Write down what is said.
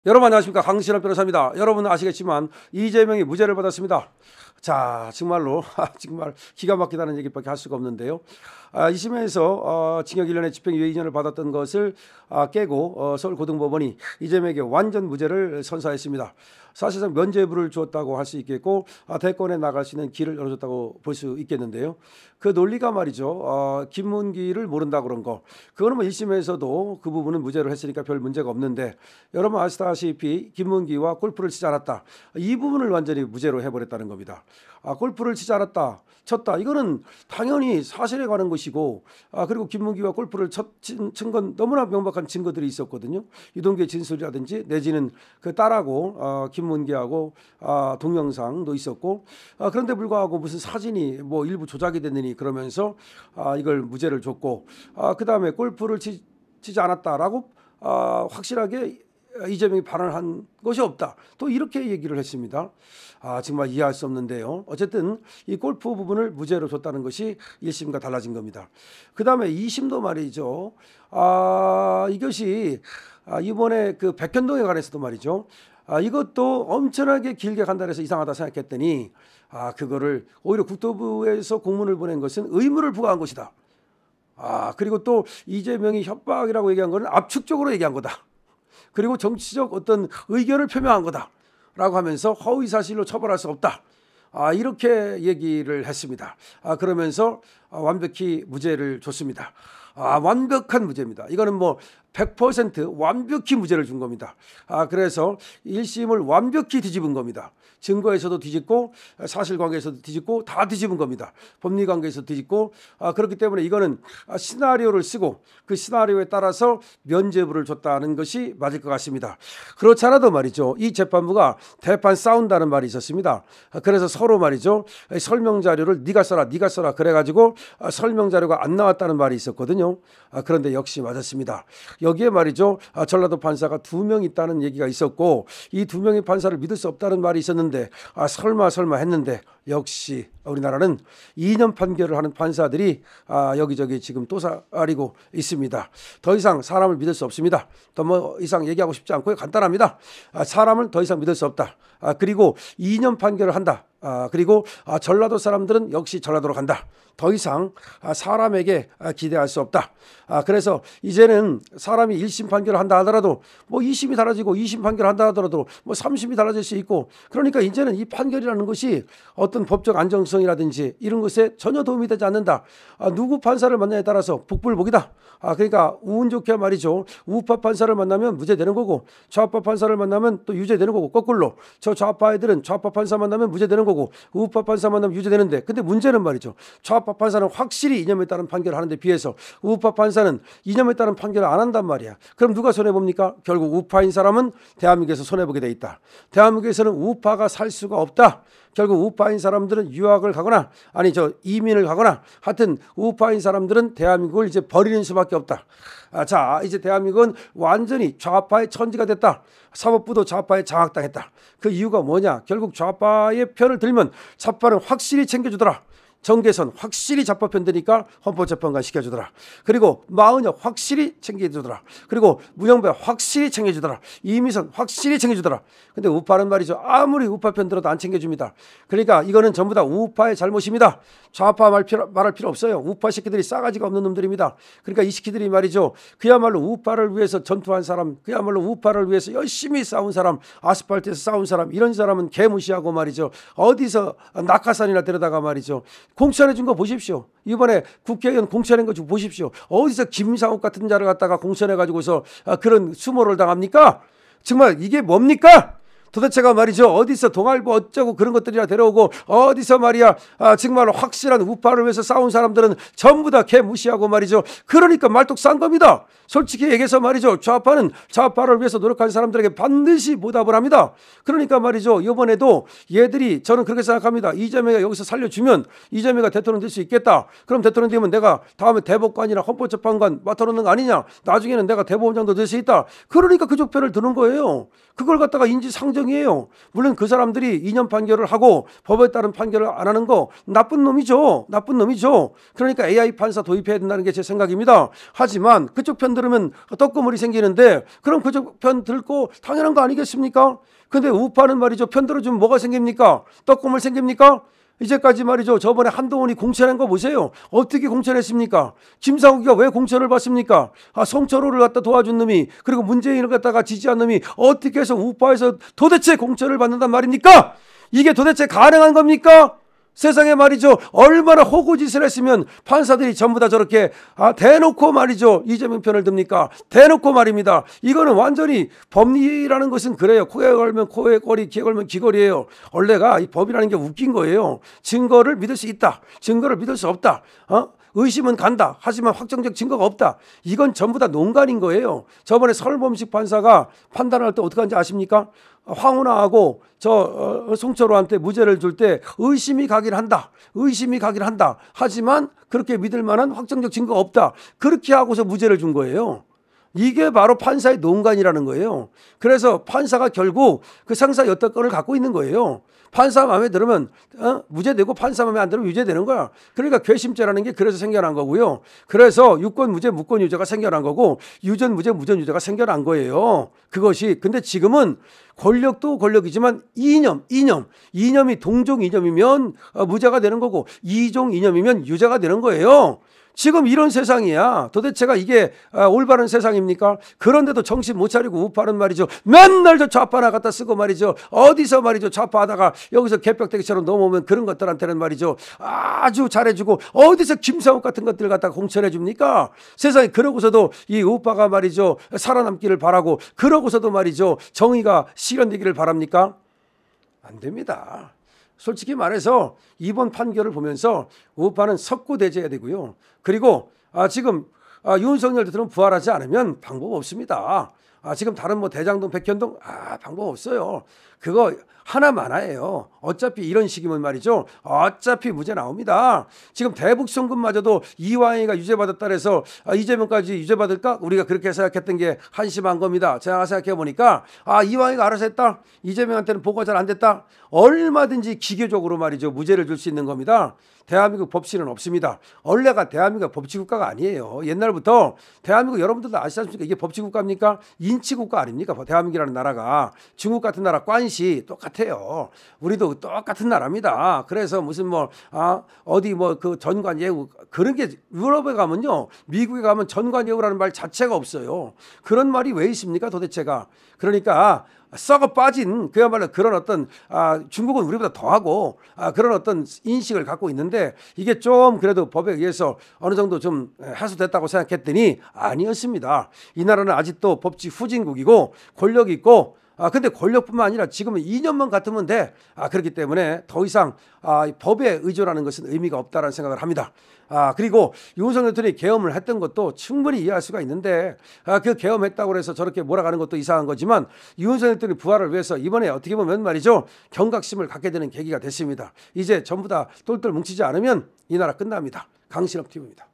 여러분 안녕하십니까, 강신업 변호사입니다. 여러분 아시겠지만 이재명이 무죄를 받았습니다. 자, 정말로 정말 기가 막히다는 얘기밖에 할 수가 없는데요. 2심에서 징역 1년의 집행유예 2년을 받았던 것을 깨고 서울고등법원이 이재명에게 완전 무죄를 선사했습니다. 사실상 면죄부를 주었다고 할 수 있겠고 대권에 나갈 수 있는 길을 열어줬다고 볼 수 있겠는데요. 그 논리가 말이죠. 김문기를 모른다 그런 거, 그거는 뭐 1심에서도 그 부분은 무죄로 했으니까 별 문제가 없는데, 여러분 아시다시피 김문기와 골프를 치지 않았다, 이 부분을 완전히 무죄로 해버렸다는 겁니다. 골프를 치지 않았다, 쳤다, 이거는 당연히 사실에 관한 것이고, 그리고 김문기와 골프를 친 건 너무나 명백한 증거들이 있었거든요. 유동규의 진술이라든지 내지는 그 딸하고 김문기하고 동영상도 있었고, 그런데 불구하고 무슨 사진이 뭐 일부 조작이 됐느니 그러면서 이걸 무죄를 줬고, 그 다음에 골프를 치지 않았다라고 확실하게 이재명이 발언한 것이 없다, 또 이렇게 얘기를 했습니다. 정말 이해할 수 없는데요. 어쨌든 이 골프 부분을 무죄로 줬다는 것이 1심과 달라진 겁니다. 그 다음에 2심도 말이죠. 이것이 이번에 그 백현동에 관해서도 말이죠. 이것도 엄청나게 길게 간다 해서 이상하다 생각했더니 그거를 오히려 국토부에서 공문을 보낸 것은 의무를 부과한 것이다. 그리고 또 이재명이 협박이라고 얘기한 것은 압축적으로 얘기한 거다. 그리고 정치적 어떤 의견을 표명한 거다라고 하면서 허위사실로 처벌할 수 없다, 이렇게 얘기를 했습니다. 그러면서 완벽히 무죄를 줬습니다. 완벽한 무죄입니다. 이거는 뭐 100% 완벽히 무죄를 준 겁니다. 그래서 1심을 완벽히 뒤집은 겁니다. 증거에서도 뒤집고 사실관계에서도 뒤집고 다 뒤집은 겁니다. 법리관계에서도 뒤집고, 그렇기 때문에 이거는 시나리오를 쓰고 그 시나리오에 따라서 면죄부를 줬다는 것이 맞을 것 같습니다. 그렇지 않아도 말이죠, 이 재판부가 대판 싸운다는 말이 있었습니다. 그래서 서로 말이죠, 설명자료를 네가 써라 그래가지고 설명자료가 안 나왔다는 말이 있었거든요. 그런데 역시 맞았습니다. 여기에 말이죠, 전라도 판사가 2명 있다는 얘기가 있었고, 이 2명의 판사를 믿을 수 없다는 말이 있었는데, 설마 했는데 역시 우리나라는 2년 판결을 하는 판사들이 여기저기 지금 또사리고 있습니다. 더 이상 사람을 믿을 수 없습니다. 더 뭐 이상 얘기하고 싶지 않고요. 간단합니다. 사람을 더 이상 믿을 수 없다. 그리고 2년 판결을 한다. 그리고 전라도 사람들은 역시 전라도로 간다. 더 이상 사람에게 기대할 수 없다. 그래서 이제는 사람이 1심 판결을 한다 하더라도 뭐 2심이 달라지고 2심 판결을 한다 하더라도 뭐 3심이 달라질 수 있고, 그러니까 이제는 이 판결이라는 것이 어떤 법적 안정성이라든지 이런 것에 전혀 도움이 되지 않는다. 누구 판사를 만나냐에 따라서 복불복이다. 그러니까 운 좋게 말이죠, 우파 판사를 만나면 무죄되는 거고 좌파 판사를 만나면 또 유죄되는 거고, 거꾸로 저 좌파 애들은 좌파 판사 만나면 무죄되는 거고 우파 판사 만나면 유죄되는데, 근데 문제는 말이죠, 좌파 판사는 확실히 이념에 따른 판결을 하는데 비해서 우파 판사는 이념에 따른 판결을 안 한단 말이야. 그럼 누가 손해봅니까? 결국 우파인 사람은 대한민국에서 손해보게 돼 있다. 대한민국에서는 우파가 살 수가 없다. 결국 우파인 사람들은 유학을 가거나 이민을 가거나, 하여튼 우파인 사람들은 대한민국을 이제 버리는 수밖에 없다. 자, 이제 대한민국은 완전히 좌파의 천지가 됐다. 사법부도 좌파에 장악당했다. 그 이유가 뭐냐? 결국 좌파의 편을 들면 좌파는 확실히 챙겨주더라. 정계선 확실히 좌파 편 드니까 헌법재판관 시켜주더라. 그리고 마은혁 확실히 챙겨주더라. 그리고 무영배 확실히 챙겨주더라. 이미선 확실히 챙겨주더라. 근데 우파는 말이죠, 아무리 우파 편 들어도 안 챙겨줍니다. 그러니까 이거는 전부 다 우파의 잘못입니다. 좌파 말할 필요 없어요. 우파 새끼들이 싸가지가 없는 놈들입니다. 그러니까 이 새끼들이 말이죠, 그야말로 우파를 위해서 전투한 사람, 그야말로 우파를 위해서 열심히 싸운 사람, 아스팔트에서 싸운 사람, 이런 사람은 개무시하고 말이죠, 어디서 낙하산이나 데려다가 말이죠, 공천해 준 거 보십시오. 이번에 국회의원 공천한 거 보십시오. 어디서 김상욱 같은 자를 갖다가 공천해 가지고서 그런 수모를 당합니까? 정말 이게 뭡니까? 도대체가 말이죠, 어디서 동아일보 어쩌고 그런 것들이라 데려오고, 어디서 말이야 정말 확실한 우파를 위해서 싸운 사람들은 전부 다 개 무시하고 말이죠. 그러니까 말뚝 싼 겁니다. 솔직히 얘기해서 말이죠, 좌파는 좌파를 위해서 노력한 사람들에게 반드시 보답을 합니다. 그러니까 말이죠, 이번에도 얘들이, 저는 그렇게 생각합니다. 이재명이 여기서 살려주면 이재명이 대통령 될 수 있겠다. 그럼 대통령 되면 내가 다음에 대법관이나 헌법재판관 맡아놓는 거 아니냐, 나중에는 내가 대법원장도 될 수 있다. 그러니까 그쪽 편을 드는 거예요. 그걸 갖다가 인지상정 정상적이에요. 물론 그 사람들이 2년 판결을 하고 법에 따른 판결을 안 하는 거 나쁜 놈이죠. 나쁜 놈이죠. 그러니까 AI 판사 도입해야 된다는 게 제 생각입니다. 하지만 그쪽 편 들으면 떡고물이 생기는데 그럼 그쪽 편 들고 당연한 거 아니겠습니까? 근데 우파는 말이죠. 편 들어주면 뭐가 생깁니까? 떡고물 생깁니까? 이제까지 말이죠. 저번에 한동훈이 공천한 거 보세요. 어떻게 공천했습니까? 김상욱이가 왜 공천을 받습니까? 성철호를 갖다 도와준 놈이, 그리고 문재인을 갖다가 지지한 놈이 어떻게 해서 우파에서 도대체 공천을 받는단 말입니까? 이게 도대체 가능한 겁니까? 세상에 말이죠. 얼마나 호구짓을 했으면 판사들이 전부 다 저렇게 대놓고 말이죠. 이재명 편을 듭니까? 대놓고 말입니다. 이거는 완전히 법리라는 것은 그래요. 코에 걸면 코에 거리, 귀에 걸면 귀걸이에요. 원래가 이 법이라는 게 웃긴 거예요. 증거를 믿을 수 있다. 증거를 믿을 수 없다. 의심은 간다. 하지만 확정적 증거가 없다. 이건 전부 다 농간인 거예요. 저번에 설범식 판사가 판단할 때 어떻게 하는지 아십니까? 황운하하고 송철호한테 무죄를 줄 때 의심이 가긴 한다. 의심이 가긴 한다. 하지만 그렇게 믿을 만한 확정적 증거가 없다. 그렇게 하고서 무죄를 준 거예요. 이게 바로 판사의 농간이라는 거예요. 그래서 판사가 결국 그 상사 여덟 건을 갖고 있는 거예요. 판사 마음에 들으면 무죄되고 판사 마음에 안 들으면 유죄되는 거야. 그러니까 괘씸죄라는 게 그래서 생겨난 거고요. 그래서 유권 무죄 무권 유죄가 생겨난 거고 유전 무죄 무전 유죄가 생겨난 거예요. 그것이 근데 지금은 권력도 권력이지만 이념이 동종 이념이면 무죄가 되는 거고 이종 이념이면 유죄가 되는 거예요. 지금 이런 세상이야. 도대체가 이게 올바른 세상입니까? 그런데도 정신 못 차리고 우파는 말이죠. 맨날 저 좌파 하나 갖다 쓰고 말이죠. 어디서 말이죠. 좌파하다가 여기서 개벽대기처럼 넘어오면 그런 것들한테는 말이죠. 아주 잘해주고 어디서 김상욱 같은 것들 갖다가 공천해 줍니까? 세상에 그러고서도 이 우파가 말이죠. 살아남기를 바라고 그러고서도 말이죠. 정의가 실현되기를 바랍니까? 안 됩니다. 솔직히 말해서 이번 판결을 보면서 우파는 석고대죄해야 되고요. 그리고 지금 윤석열 대통령 부활하지 않으면 방법 없습니다. 지금 다른 뭐 대장동, 백현동 방법 없어요. 그거 하나만화예요. 어차피 이런 식이면 말이죠. 어차피 무죄 나옵니다. 지금 대북송금마저도 이완희가 유죄받았다 해서 이재명까지 유죄받을까? 우리가 그렇게 생각했던 게 한심한 겁니다. 제가 생각해 보니까 이완희가 알아서 했다. 이재명한테는 보고가 잘 안 됐다. 얼마든지 기계적으로 말이죠. 무죄를 줄 수 있는 겁니다. 대한민국 법치는 없습니다. 원래가 대한민국 법치국가가 아니에요. 옛날부터 대한민국 여러분들도 아시지 않습니까? 이게 법치국가입니까? 인치국가 아닙니까? 대한민국이라는 나라가. 중국 같은 나라 관시 똑같아요. 우리도 똑같은 나라입니다. 그래서 무슨 어디 그 전관 예우 그런 게 유럽에 가면요. 미국에 가면 전관 예우라는 말 자체가 없어요. 그런 말이 왜 있습니까? 도대체가. 그러니까 썩어 빠진 그야말로 그런 어떤 중국은 우리보다 더하고 그런 어떤 인식을 갖고 있는데 이게 좀 그래도 법에 의해서 어느 정도 좀 해소됐다고 생각했더니 아니었습니다. 이 나라는 아직도 법치 후진국이고 권력이 있고 근데 권력뿐만 아니라 지금은 2년만 같으면 돼. 그렇기 때문에 더 이상 법에 의존하는 것은 의미가 없다라는 생각을 합니다. 그리고 윤석열 대통령이 계엄을 했던 것도 충분히 이해할 수가 있는데 그 계엄했다고 해서 저렇게 몰아가는 것도 이상한 거지만 윤석열 대통령이 부활을 위해서 이번에 어떻게 보면 말이죠. 경각심을 갖게 되는 계기가 됐습니다. 이제 전부 다 똘똘 뭉치지 않으면 이 나라 끝납니다. 강신업 TV입니다.